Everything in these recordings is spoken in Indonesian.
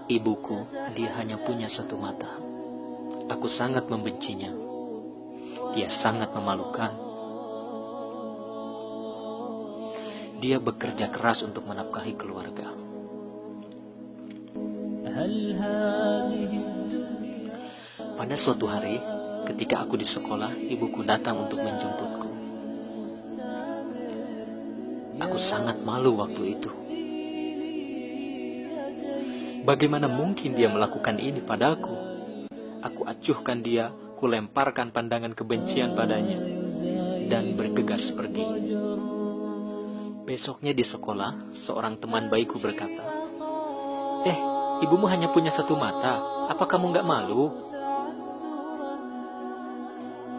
Ibuku, dia hanya punya satu mata. Aku sangat membencinya. Dia sangat memalukan. Dia bekerja keras untuk menafkahi keluarga. Pada suatu hari, ketika aku di sekolah, ibuku datang untuk menjemputku. Aku sangat malu waktu itu. Bagaimana mungkin dia melakukan ini padaku? Aku acuhkan dia, kulemparkan pandangan kebencian padanya, dan bergegas pergi. Besoknya di sekolah, seorang teman baikku berkata, ibumu hanya punya satu mata, apa kamu gak malu?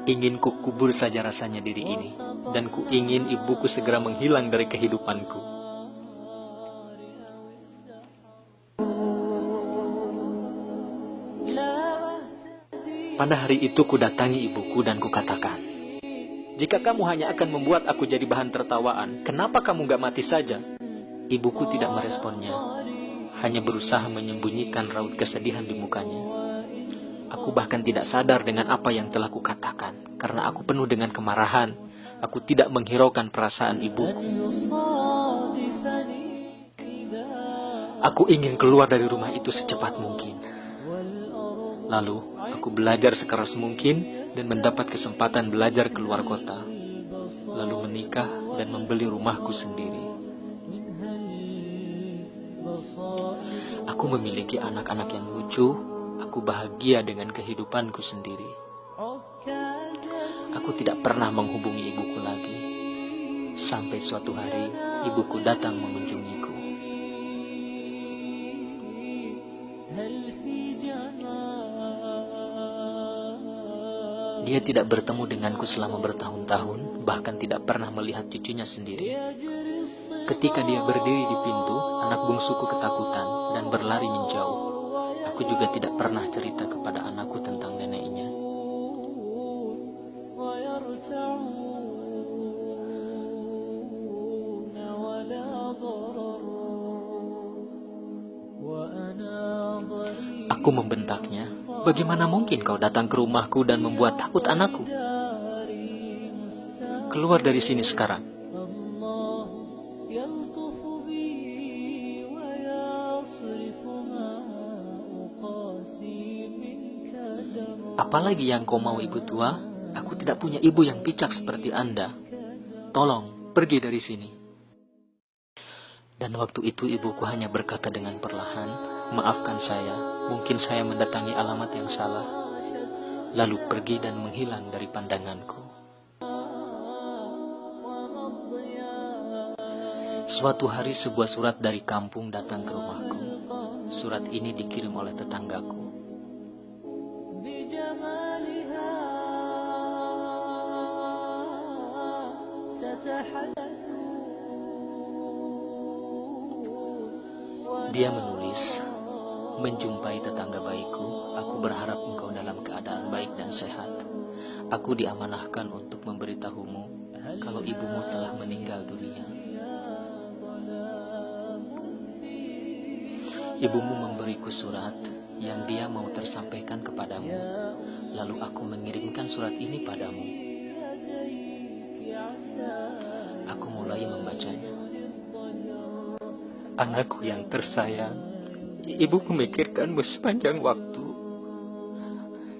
Ingin ku kubur saja rasanya diri ini, dan ku ingin ibuku segera menghilang dari kehidupanku. Pada hari itu ku datangi ibuku dan ku katakan, jika kamu hanya akan membuat aku jadi bahan tertawaan, kenapa kamu gak mati saja? Ibuku tidak meresponnya, hanya berusaha menyembunyikan raut kesedihan di mukanya. Aku bahkan tidak sadar dengan apa yang telah kukatakan, karena aku penuh dengan kemarahan. Aku tidak menghiraukan perasaan ibuku. Aku ingin keluar dari rumah itu secepat mungkin. Lalu, aku belajar sekeras mungkin dan mendapat kesempatan belajar keluar kota. Lalu menikah dan membeli rumahku sendiri. Aku memiliki anak-anak yang lucu. Aku bahagia dengan kehidupanku sendiri. Aku tidak pernah menghubungi ibuku lagi. Sampai suatu hari, ibuku datang mengunjungiku. Dia tidak bertemu denganku selama bertahun-tahun, bahkan tidak pernah melihat cucunya sendiri. Ketika dia berdiri di pintu, anak bungsuku ketakutan dan berlari menjauh. Aku juga tidak pernah cerita kepada anakku tentang neneknya. Aku membentaknya, bagaimana mungkin kau datang ke rumahku dan membuat takut anakku? Keluar dari sini sekarang. Apalagi yang kau mau, ibu tua? Aku tidak punya ibu yang bijak seperti Anda. Tolong, pergi dari sini. Dan waktu itu ibuku hanya berkata dengan perlahan, maafkan saya, mungkin saya mendatangi alamat yang salah. Lalu pergi dan menghilang dari pandanganku. Suatu hari sebuah surat dari kampung datang ke rumahku. Surat ini dikirim oleh tetanggaku. Dia menulis, menjumpai tetangga baikku, aku berharap engkau dalam keadaan baik dan sehat. Aku diamanahkan untuk memberitahumu kalau ibumu telah meninggal dunia. Ibumu memberiku surat yang dia mau tersampaikan kepadamu, lalu aku mengirimkan surat ini padamu. Aku mulai membacanya. Anakku yang tersayang, ibu memikirkanmu sepanjang waktu.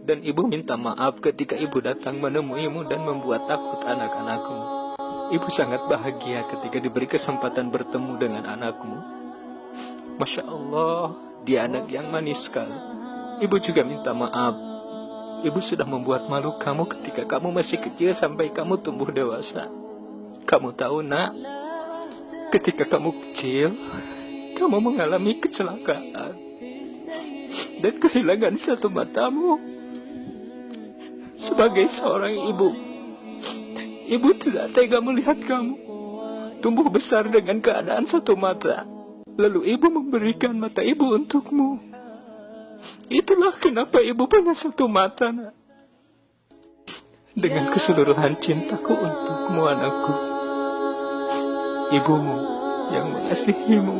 Dan ibu minta maaf ketika ibu datang menemuimu dan membuat takut anak-anakmu. Ibu sangat bahagia ketika diberi kesempatan bertemu dengan anakmu. Masya Allah, dia anak yang manis sekali. Ibu juga minta maaf. Ibu sudah membuat malu kamu ketika kamu masih kecil sampai kamu tumbuh dewasa. Kamu tahu, nak, ketika kamu kecil, kamu mengalami kecelakaan dan kehilangan satu matamu. Sebagai seorang ibu, ibu tidak tega melihat kamu tumbuh besar dengan keadaan satu mata. Lalu ibu memberikan mata ibu untukmu. Itulah kenapa ibu punya satu mata, nak. Dengan keseluruhan cintaku untukmu, anakku. Ibumu yang mengasihimu.